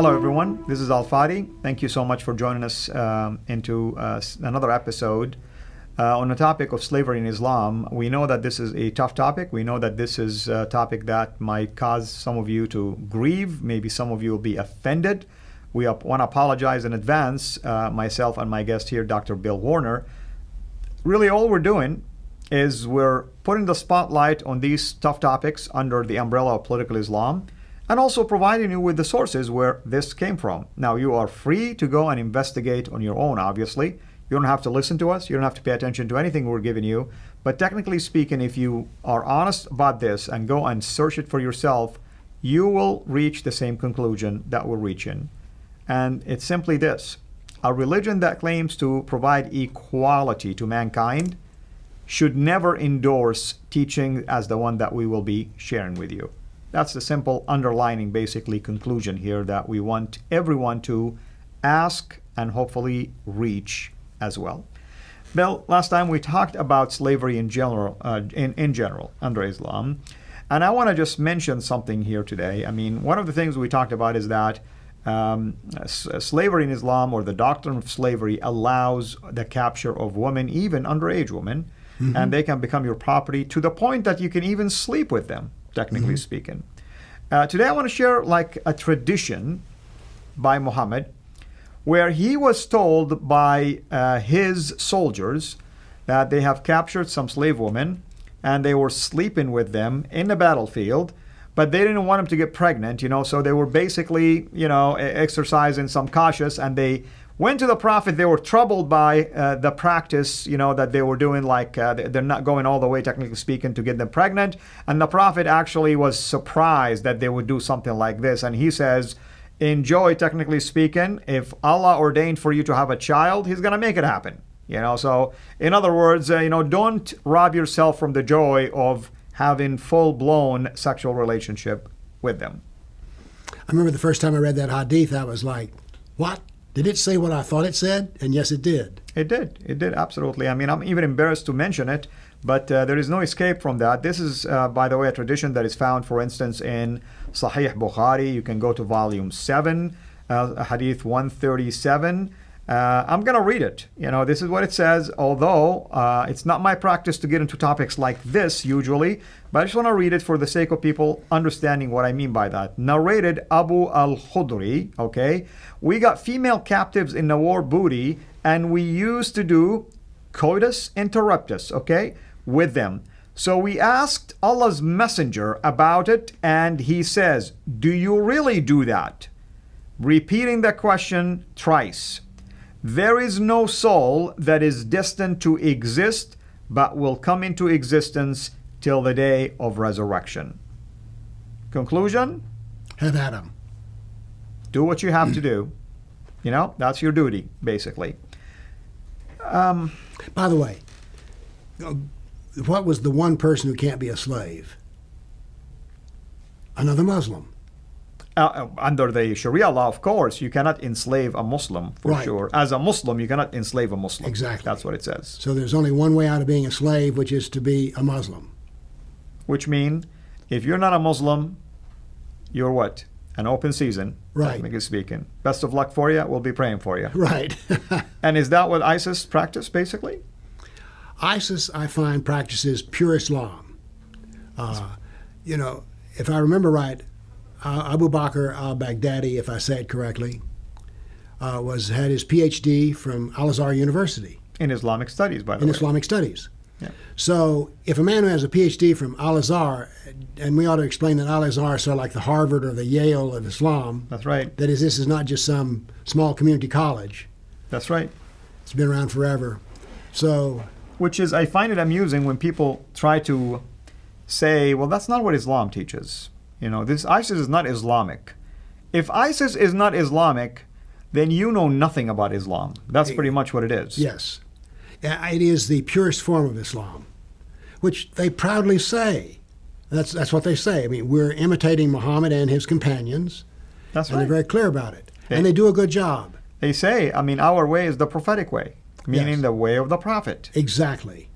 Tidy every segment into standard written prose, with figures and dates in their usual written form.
Hello, everyone. This is Fadi. Thank you so much for joining us into another episode on the topic of slavery in Islam. We know that this is a tough topic. We know that this is a topic that might cause some of you to grieve. Maybe some of you will be offended. We want to apologize in advance, myself and my guest here, Dr. Bill Warner. Really, all we're doing is we're putting the spotlight on these tough topics under the umbrella of political Islam, and also providing you with the sources where this came from. Now, you are free to go and investigate on your own, obviously. You don't have to listen to us. You don't have to pay attention to anything we're giving you. But technically speaking, if you are honest about this and go and search it for yourself, you will reach the same conclusion that we're reaching. And it's simply this: a religion that claims to provide equality to mankind should never endorse teaching as the one that we will be sharing with you. That's the simple underlining, basically, conclusion here that we want everyone to ask and hopefully reach as well. Bill, last time we talked about slavery in general, in general under Islam, and I want to just mention something here today. I mean, one of the things we talked about is that slavery in Islam, or the doctrine of slavery, allows the capture of women, even underage women, and they can become your property to the point that you can even sleep with them, technically speaking. Today I want to share like a tradition by Muhammad, where he was told by his soldiers that they have captured some slave women and they were sleeping with them in the battlefield, but they didn't want them to get pregnant, so they were basically, exercising some cautious, and they went to the Prophet. They were troubled by the practice, that they were doing, like they're not going all the way, technically speaking, to get them pregnant. And the Prophet actually was surprised that they would do something like this. And he says, enjoy, technically speaking. If Allah ordained for you to have a child, He's going to make it happen. So in other words, don't rob yourself from the joy of having full-blown sexual relationship with them. I remember the first time I read that hadith, I was like, what? Did it say what I thought it said? And yes, it did. It did, absolutely. I mean, I'm even embarrassed to mention it, but there is no escape from that. This is, by the way, a tradition that is found, for instance, in Sahih Bukhari. You can go to volume 7, hadith 137. I'm going to read it. This is what it says, although it's not my practice to get into topics like this usually, but I just want to read it for the sake of people understanding what I mean by that. Narrated Abu al-Khudri, okay? We got female captives in the war booty, and we used to do coitus interruptus, okay, with them. So we asked Allah's messenger about it, and he says, do you really do that? Repeating the question thrice. There is no soul that is destined to exist, but will come into existence till the day of resurrection. Conclusion? Have at 'em. Do what you have to do. That's your duty, basically. By the way, what was the one person who can't be a slave? Another Muslim. Under the Sharia law, of course, you cannot enslave a Muslim, for sure. As a Muslim, you cannot enslave a Muslim. Exactly. That's what it says. So there's only one way out of being a slave, which is to be a Muslim. Which means, if you're not a Muslim, you're what? An open season, technically speaking. Best of luck for you. We'll be praying for you. Right. And is that what ISIS practice, basically? ISIS, I find, practices pure Islam. If I remember right, Abu Bakr al-Baghdadi, if I say it correctly, had his PhD from Al-Azhar University. In Islamic studies, by the way. In Islamic studies. Yeah. So if a man who has a PhD from Al-Azhar, and we ought to explain that Al-Azhar is sort of like the Harvard or the Yale of Islam. That's right. That is, this is not just some small community college. That's right. It's been around forever. So, which is, I find it amusing when people try to say, well, that's not what Islam teaches. This ISIS is not Islamic. If ISIS is not Islamic, then you know nothing about Islam. That's pretty much what it is. Yes. It is the purest form of Islam, which they proudly say. That's what they say. I mean, we're imitating Muhammad and his companions. That's right. And they're very clear about it. And they do a good job. They say, our way is the prophetic way, meaning the way of the Prophet. Exactly.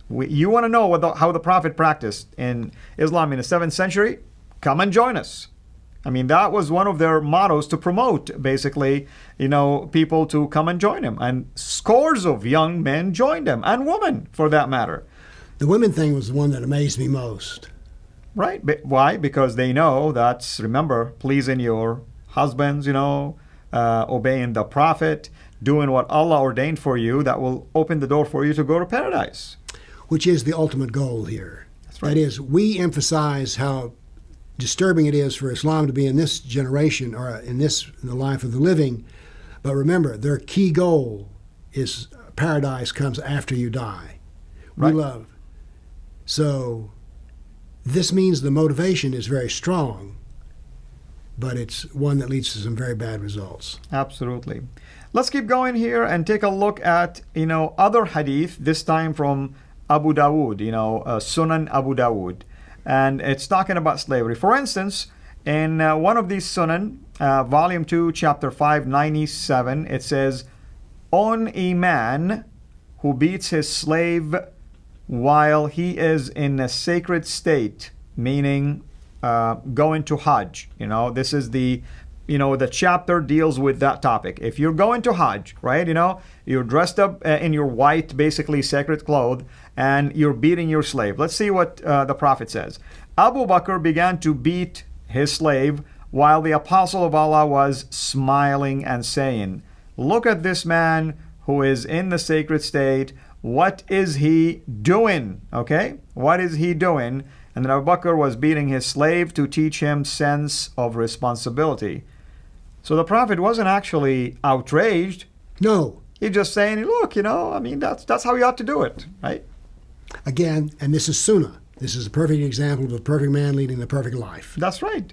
You want to know how the Prophet practiced in Islam in the 7th century? Come and join us. I mean, that was one of their mottos to promote, basically, people to come and join him. And scores of young men joined him, and women, for that matter. The women thing was the one that amazed me most. Right. Why? Because they know that's, remember, pleasing your husbands, obeying the Prophet, doing what Allah ordained for you, that will open the door for you to go to paradise. Which is the ultimate goal here. That's right. That is, we emphasize how disturbing it is for Islam to be in this generation or in the life of the living. But remember, their key goal is paradise comes after you die. Right. We love. So this means the motivation is very strong, but it's one that leads to some very bad results. Absolutely. Let's keep going here and take a look at, other hadith, this time from Abu Dawood, Sunan Abu Dawood. And it's talking about slavery. For instance, in one of these Sunan, volume 2, chapter 597, it says, on a man who beats his slave while he is in a sacred state, meaning going to Hajj. This is the chapter deals with that topic. If you're going to Hajj, right, you're dressed up in your white, basically sacred clothes, and you're beating your slave. Let's see what the Prophet says. Abu Bakr began to beat his slave while the Apostle of Allah was smiling and saying, look at this man who is in the sacred state. What is he doing? Okay? What is he doing? And then Abu Bakr was beating his slave to teach him sense of responsibility. So the Prophet wasn't actually outraged. No. He's just saying, look, that's how you ought to do it, right? Again, and this is Sunnah. This is a perfect example of a perfect man leading the perfect life. That's right.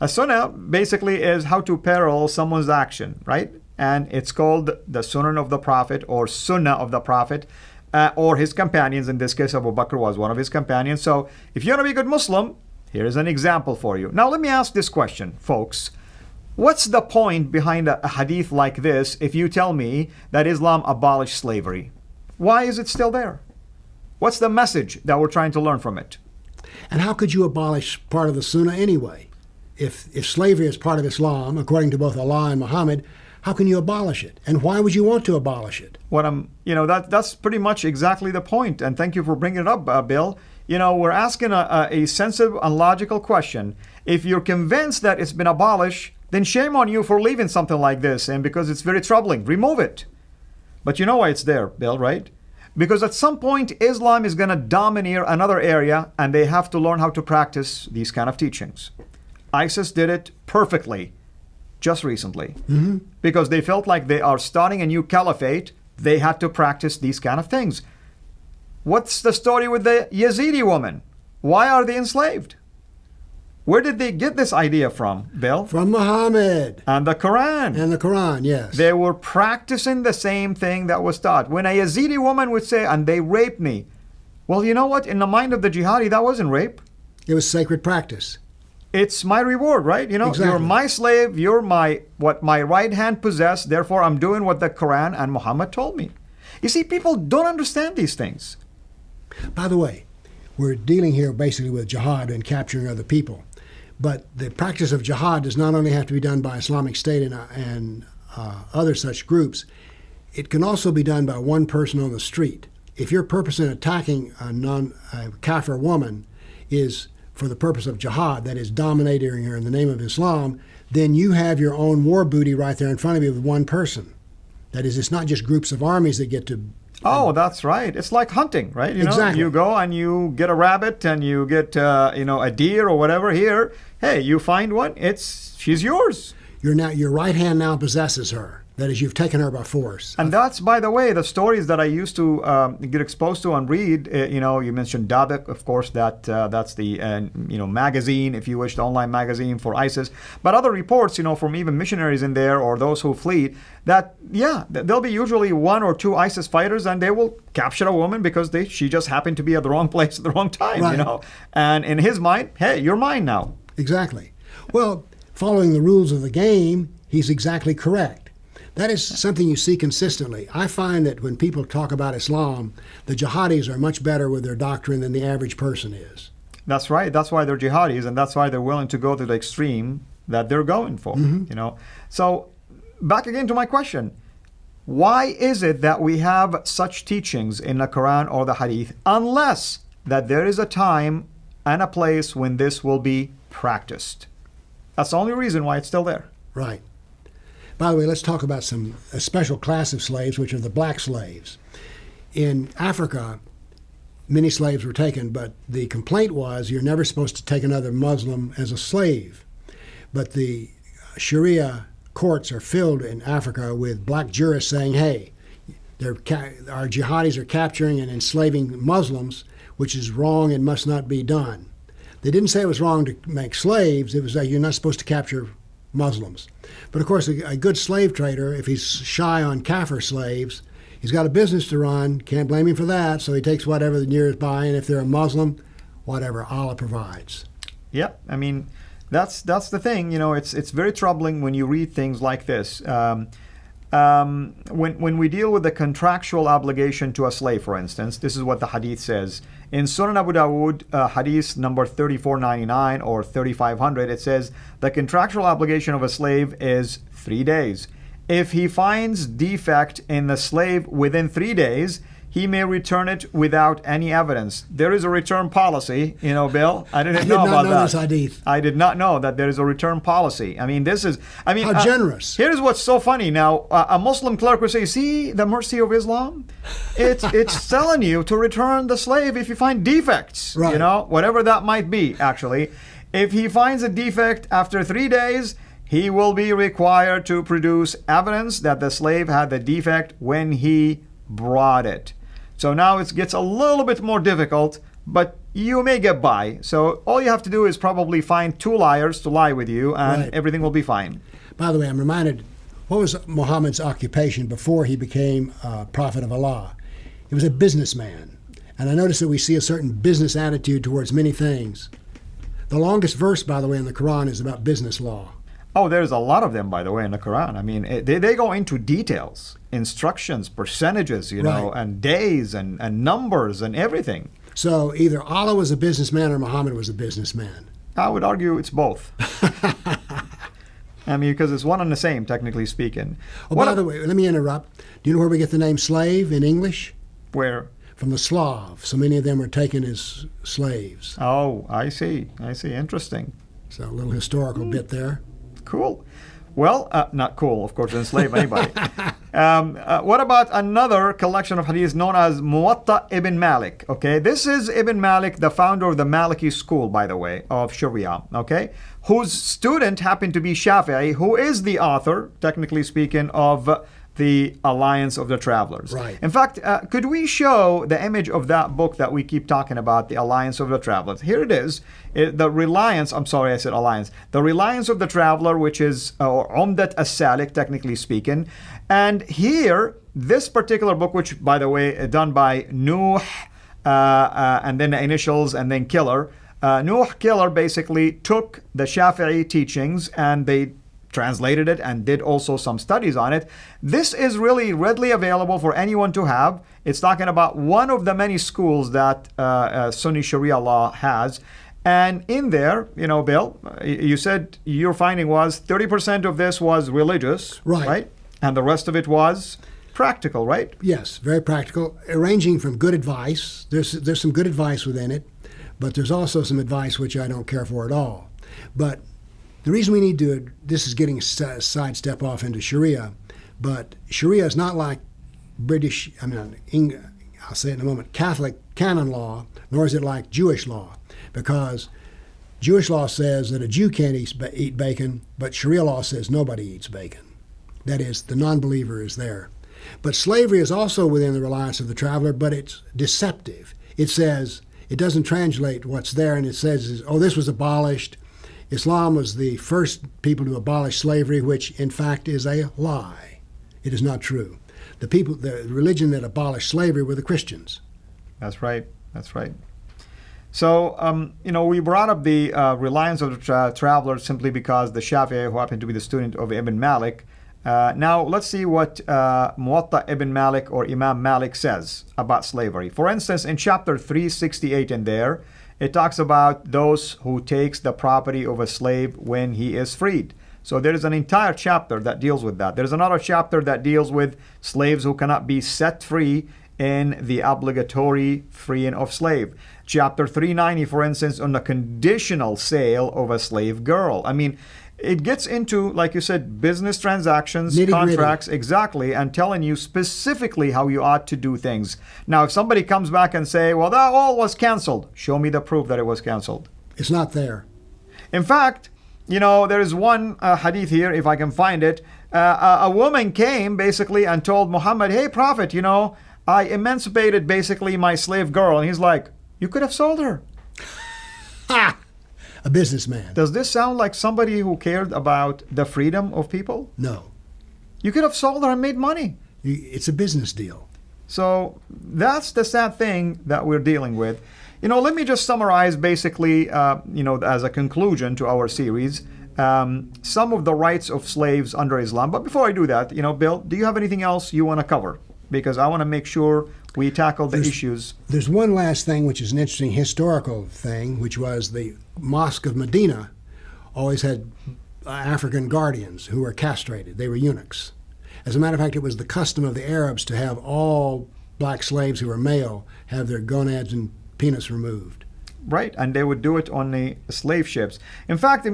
A Sunnah basically is how to parallel someone's action, right? And it's called the Sunnah of the Prophet, or Sunnah of the Prophet, or his companions. In this case, Abu Bakr was one of his companions. So if you want to be a good Muslim, here's an example for you. Now let me ask this question, folks. What's the point behind a hadith like this if you tell me that Islam abolished slavery? Why is it still there? What's the message that we're trying to learn from it? And how could you abolish part of the Sunnah anyway? If slavery is part of Islam, according to both Allah and Muhammad, how can you abolish it? And why would you want to abolish it? That's pretty much exactly the point. And thank you for bringing it up, Bill. We're asking a sensitive and logical question. If you're convinced that it's been abolished, then shame on you for leaving something like this. And because it's very troubling, remove it. But you know why it's there, Bill, right? Because at some point, Islam is going to domineer another area, and they have to learn how to practice these kind of teachings. ISIS did it perfectly just recently. Mm-hmm. Because they felt like they are starting a new caliphate. They had to practice these kind of things. What's the story with the Yazidi woman? Why are they enslaved? Where did they get this idea from, Bill? From Muhammad. And the Quran. And the Quran, yes. They were practicing the same thing that was taught. When a Yazidi woman would say, and they raped me. Well, you know what? In the mind of the jihadi, that wasn't rape. It was sacred practice. It's my reward, right? Exactly. You're my slave. You're what my right hand possessed. Therefore, I'm doing what the Quran and Muhammad told me. You see, people don't understand these things. By the way, we're dealing here basically with jihad and capturing other people. But the practice of jihad does not only have to be done by Islamic State and other such groups. It can also be done by one person on the street. If your purpose in attacking a kafir woman is for the purpose of jihad, that is dominating her in the name of Islam, then you have your own war booty right there in front of you with one person. That is, it's not just groups of armies that get to... Oh, that's right. It's like hunting, right? Exactly. You go and you get a rabbit and you get, a deer or whatever here. Hey, you find one, she's yours. Your right hand now possesses her. That is, you've taken her by force. And that's, by the way, the stories that I used to get exposed to and read. You mentioned Dabek, of course. That's the magazine, if you wish, the online magazine for ISIS. But other reports, from even missionaries in there or those who flee, that there'll be usually one or two ISIS fighters, and they will capture a woman because she just happened to be at the wrong place at the wrong time. Right. And in his mind, hey, you're mine now. Exactly. Well, following the rules of the game, he's exactly correct. That is something you see consistently. I find that when people talk about Islam, the jihadis are much better with their doctrine than the average person is. That's right. That's why they're jihadis, and that's why they're willing to go to the extreme, that they're going for. So back again to my question. Why is it that we have such teachings in the Quran or the Hadith unless that there is a time and a place when this will be practiced? That's the only reason why it's still there. Right. By the way, let's talk about a special class of slaves, which are the black slaves. In Africa, many slaves were taken, but the complaint was you're never supposed to take another Muslim as a slave. But the Sharia courts are filled in Africa with black jurists saying, hey, our jihadis are capturing and enslaving Muslims, which is wrong and must not be done. They didn't say it was wrong to make slaves. It was that you're not supposed to capture Muslims. But of course, a good slave trader, if he's shy on Kafir slaves, he's got a business to run, can't blame him for that, so he takes whatever the nearest by, and if they're a Muslim, whatever Allah provides. Yep, I mean, that's the thing. It's very troubling when you read things like this. When we deal with the contractual obligation to a slave, for instance, this is what the hadith says. In Sunan Abu Dawood, hadith number 3499 or 3500, it says, the contractual obligation of a slave is 3 days. If he finds defect in the slave within 3 days, he may return it without any evidence. There is a return policy, Bill. I didn't know about that. This hadith. I did not know that there is a return policy. I mean, how generous. Here's what's so funny. Now, a Muslim clerk would say, see the mercy of Islam? It's telling you to return the slave if you find defects, right. Whatever that might be, actually. If he finds a defect after 3 days, he will be required to produce evidence that the slave had the defect when he brought it. So now it gets a little bit more difficult, but you may get by. So all you have to do is probably find 2 liars to lie with you, and right. Everything will be fine. By the way, I'm reminded, what was Muhammad's occupation before he became a prophet of Allah? He was a businessman. And I notice that we see a certain business attitude towards many things. The longest verse, by the way, in the Quran is about business law. Oh, there's a lot of them, by the way, in the Quran. I mean, they go into details, instructions, percentages, right. and days and numbers and everything. So either Allah was a businessman or Muhammad was a businessman. I would argue it's both. I mean, because it's one and the same, technically speaking. Oh, by the way, let me interrupt. Do you know where we get the name slave in English? Where? From the Slav. So many of them were taken as slaves. Oh, I see. Interesting. So a little historical bit there. Cool. Well, not cool, of course, to enslave anybody. What about another collection of hadiths known as Muwatta ibn Malik? Okay, this is Ibn Malik, the founder of the Maliki school, by the way, of Sharia, okay, whose student happened to be Shafi'i, who is the author, technically speaking, of the Alliance of the Travelers. Right. In fact, could we show the image of that book that we keep talking about, the Alliance of the Travelers? Here it is. The Reliance, I'm sorry, I said Alliance. The Reliance of the Traveler, which is Umdat as-Salik, technically speaking. And here, this particular book, which, by the way, done by Nuh, and then the initials, and then Killer. Nuh Killer basically took the Shafi'i teachings and they translated it and did also some studies on it. This is really readily available for anyone to have. It's talking about one of the many schools that Sunni Sharia law has. And in there, Bill, you said your finding was 30% of this was religious, right? And the rest of it was practical, right? Yes, very practical, ranging from good advice. There's some good advice within it, but there's also some advice which I don't care for at all. But the reason we need to, this is getting a sidestep off into Sharia, but Sharia is not like I'll say it in a moment, Catholic canon law, nor is it like Jewish law, because Jewish law says that a Jew can't eat bacon, but Sharia law says nobody eats bacon. That is, the non-believer is there. But slavery is also within the reliance of the traveler, but it's deceptive. It says, it doesn't translate what's there, and it says, oh, this was abolished. Islam was the first people to abolish slavery, which in fact is a lie. It is not true. The religion that abolished slavery were the Christians. That's right. So, we brought up the reliance of the traveler simply because the Shafi'i, who happened to be the student of Ibn Malik. Now, let's see what Muwatta ibn Malik or Imam Malik says about slavery. For instance, in chapter 368 in there, it talks about those who takes the property of a slave when he is freed. So there is an entire chapter that deals with that. There's another chapter that deals with slaves who cannot be set free in the obligatory freeing of slave. Chapter 390, for instance, on the conditional sale of a slave girl. I mean, it gets into, like you said, business transactions, Nitty-gritty. contracts, exactly, and telling you specifically how you ought to do things. Now, if somebody comes back and say, well, that all was canceled, show me the proof that it was canceled. It's not there. In fact, there is one hadith here, if I can find it. A woman came basically and told Muhammad, hey, Prophet, I emancipated basically my slave girl. And he's like, you could have sold her. Ha! A businessman. Does this sound like somebody who cared about the freedom of people? No. You could have sold her and made money. It's a business deal. So that's the sad thing that we're dealing with. Let me just summarize basically, as a conclusion to our series, some of the rights of slaves under Islam. But before I do that, Bill, do you have anything else you want to cover? Because I want to make sure we tackle the issues. There's one last thing, which is an interesting historical thing, which was the Mosque of Medina always had African guardians who were castrated. They were eunuchs. As a matter of fact, it was the custom of the Arabs to have all black slaves who were male have their gonads and penis removed. Right, and they would do it on the slave ships. In fact,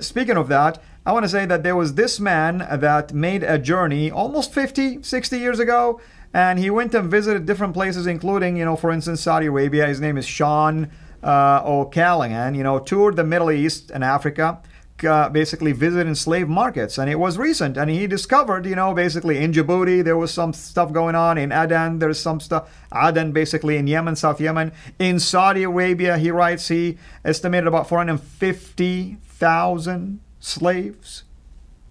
speaking of that, I want to say that there was this man that made a journey almost 50, 60 years ago, and he went and visited different places, including, for instance, Saudi Arabia. His name is Sean O'Callaghan, toured the Middle East and Africa, basically visiting slave markets. And it was recent, and he discovered, basically in Djibouti, there was some stuff going on. In Aden, there's some stuff. Aden, basically in Yemen, South Yemen. In Saudi Arabia, he writes, he estimated about 450,000 slaves.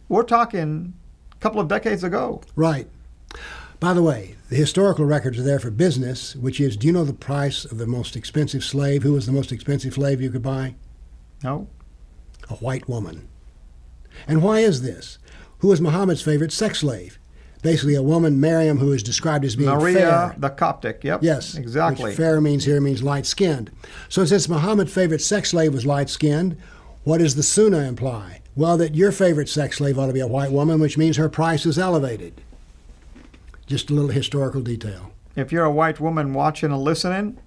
We're talking a couple of decades ago. Right. By the way, the historical records are there for business, which is, do you know the price of the most expensive slave? Who was the most expensive slave you could buy? No. A white woman. And why is this? Who was Muhammad's favorite sex slave? Basically, a woman, Maryam, who is described as being Maria, fair. the Coptic, yep. Yes. Exactly. Which fair means light-skinned. So since Muhammad's favorite sex slave was light-skinned, what does the Sunnah imply? Well, that your favorite sex slave ought to be a white woman, which means her price is elevated. Just a little historical detail. If you're a white woman watching and listening,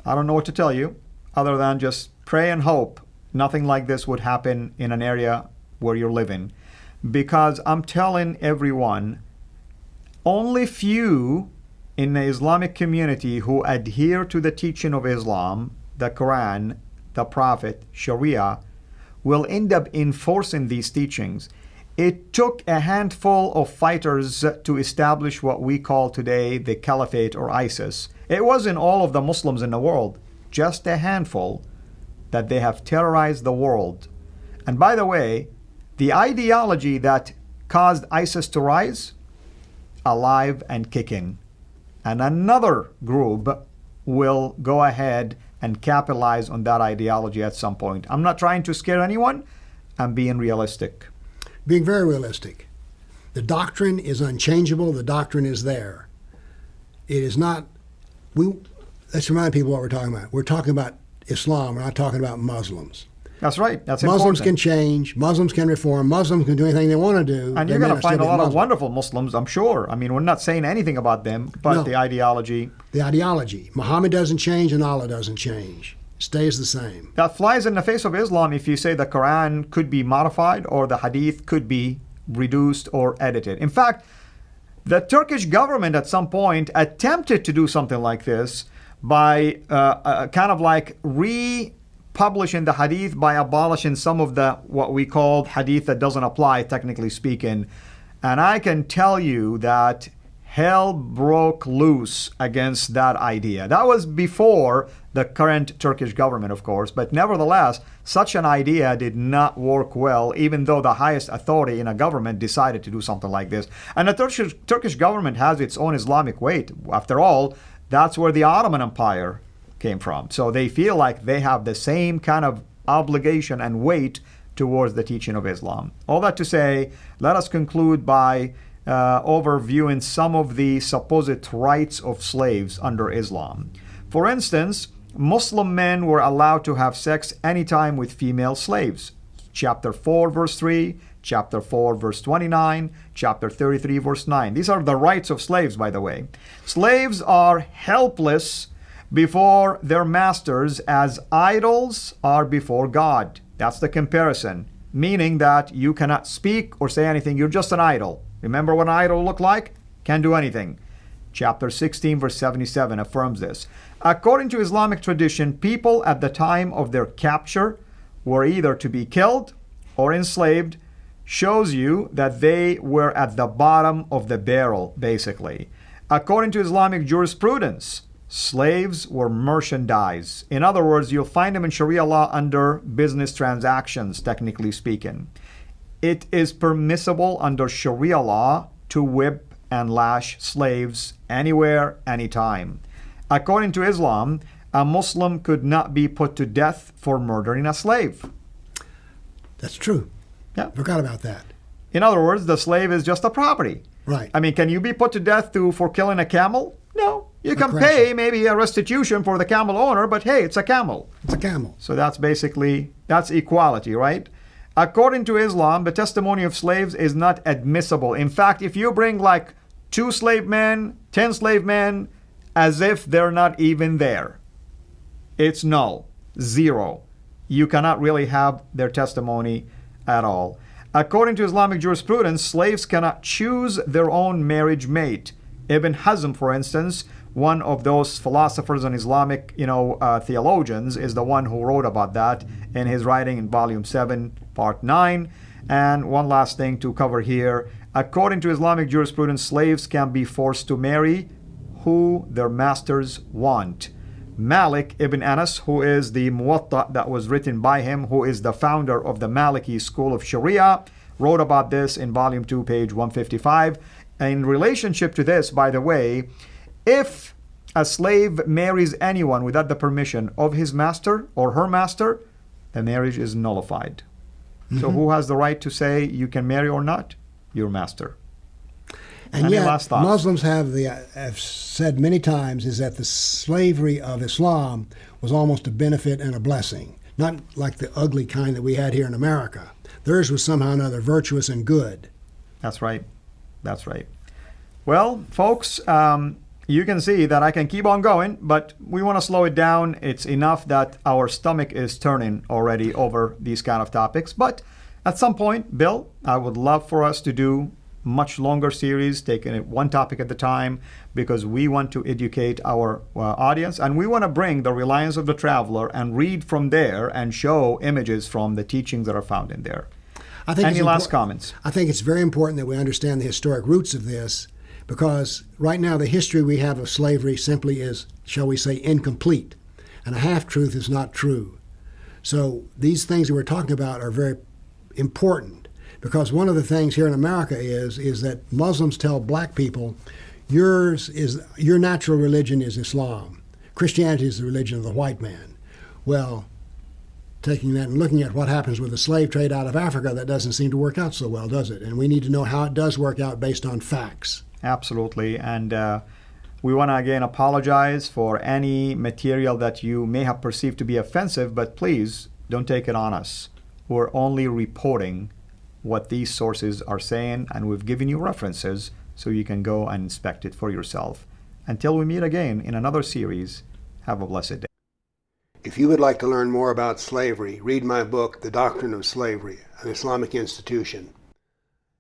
I don't know what to tell you other than just pray and hope nothing like this would happen in an area where you're living. Because I'm telling everyone, only few in the Islamic community who adhere to the teaching of Islam, the Quran, the Prophet, Sharia, will end up enforcing these teachings. It took a handful of fighters to establish what we call today the Caliphate or ISIS. It wasn't all of the Muslims in the world, just a handful that they have terrorized the world. And by the way, the ideology that caused ISIS to rise, alive and kicking. And another group will go ahead and capitalize on that ideology at some point. I'm not trying to scare anyone. I'm being realistic. Being very realistic. The doctrine is unchangeable. The doctrine is there. It is not. Let's remind people what we're talking about. We're talking about Islam. We're not talking about Muslims. That's right. That's Muslims important. can change. Muslims can reform. Muslims can do anything they want to do. And you're going to find a lot of wonderful Muslims, I'm sure. We're not saying anything about them, but No. the ideology. The ideology. Muhammad doesn't change and Allah doesn't change. It stays the same. That flies in the face of Islam if you say the Quran could be modified or the Hadith could be reduced or edited. In fact, the Turkish government at some point attempted to do something like this by kind of like republishing the Hadith by abolishing some of the what we call Hadith that doesn't apply, technically speaking. And I can tell you that hell broke loose against that idea. That was before the current Turkish government, of course, but nevertheless, such an idea did not work well, even though the highest authority in a government decided to do something like this. And the Turkish government has its own Islamic weight. After all, that's where the Ottoman Empire came from. So they feel like they have the same kind of obligation and weight towards the teaching of Islam. All that to say, let us conclude by overviewing some of the supposed rights of slaves under Islam. For instance, Muslim men were allowed to have sex anytime with female slaves. Chapter 4, verse 3, chapter 4, verse 29, chapter 33, verse 9. These are the rights of slaves, by the way. Slaves are helpless before their masters as idols are before God. That's the comparison, meaning that you cannot speak or say anything. You're just an idol. Remember what an idol looked like? Can't do anything. Chapter 16, verse 77 affirms this. According to Islamic tradition, people at the time of their capture were either to be killed or enslaved. Shows you that they were at the bottom of the barrel, basically. According to Islamic jurisprudence, slaves were merchandise. In other words, you'll find them in Sharia law under business transactions, technically speaking. It is permissible under Sharia law to whip and lash slaves anywhere, anytime. According to Islam, a Muslim could not be put to death for murdering a slave. That's true. Yeah. Forgot about that. In other words, the slave is just a property. Right. I mean, can you be put to death for killing a camel? No. You can pay maybe a restitution for the camel owner, but hey, it's a camel. It's a camel. So that's equality, right? According to Islam, the testimony of slaves is not admissible. In fact, if you bring like 2 slave men, 10 slave men, as if they're not even there, it's null, 0. You cannot really have their testimony at all. According to Islamic jurisprudence, slaves cannot choose their own marriage mate. Ibn Hazm, for instance, one of those philosophers and Islamic, theologians, is the one who wrote about that in his writing in volume 7, part 9. And one last thing to cover here. According to Islamic jurisprudence, slaves can be forced to marry who their masters want. Malik ibn Anas, who is the Muwatta that was written by him, who is the founder of the Maliki school of Sharia, wrote about this in volume 2, page 155. In relationship to this, by the way, if a slave marries anyone without the permission of his master or her master, the marriage is nullified. Mm-hmm. So who has the right to say you can marry or not? Your master. And yet, Muslims have said many times is that the slavery of Islam was almost a benefit and a blessing, not like the ugly kind that we had here in America. Theirs was somehow or another virtuous and good. That's right. That's right. Well, folks, you can see that I can keep on going, but we want to slow it down. It's enough that our stomach is turning already over these kind of topics. But at some point, Bill, I would love for us to do much longer series, taking it one topic at a time, because we want to educate our audience, and we want to bring the reliance of the traveler and read from there and show images from the teachings that are found in there. Any last comments? I think it's very important that we understand the historic roots of this, because right now the history we have of slavery simply is, shall we say, incomplete, and a half-truth is not true. So these things that we're talking about are very important. Because one of the things here in America is that Muslims tell black people, your natural religion is Islam. Christianity is the religion of the white man. Well, taking that and looking at what happens with the slave trade out of Africa, that doesn't seem to work out so well, does it? And we need to know how it does work out based on facts. Absolutely. And we want to again apologize for any material that you may have perceived to be offensive, but please don't take it on us. We're only reporting what these sources are saying, and we've given you references so you can go and inspect it for yourself. Until we meet again in another series, have a blessed day. If you would like to learn more about slavery, read my book, The Doctrine of Slavery, an Islamic Institution.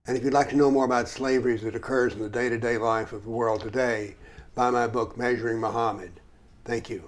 And if you'd like to know more about slavery as it occurs in the day-to-day life of the world today, buy my book, Measuring Muhammad. Thank you.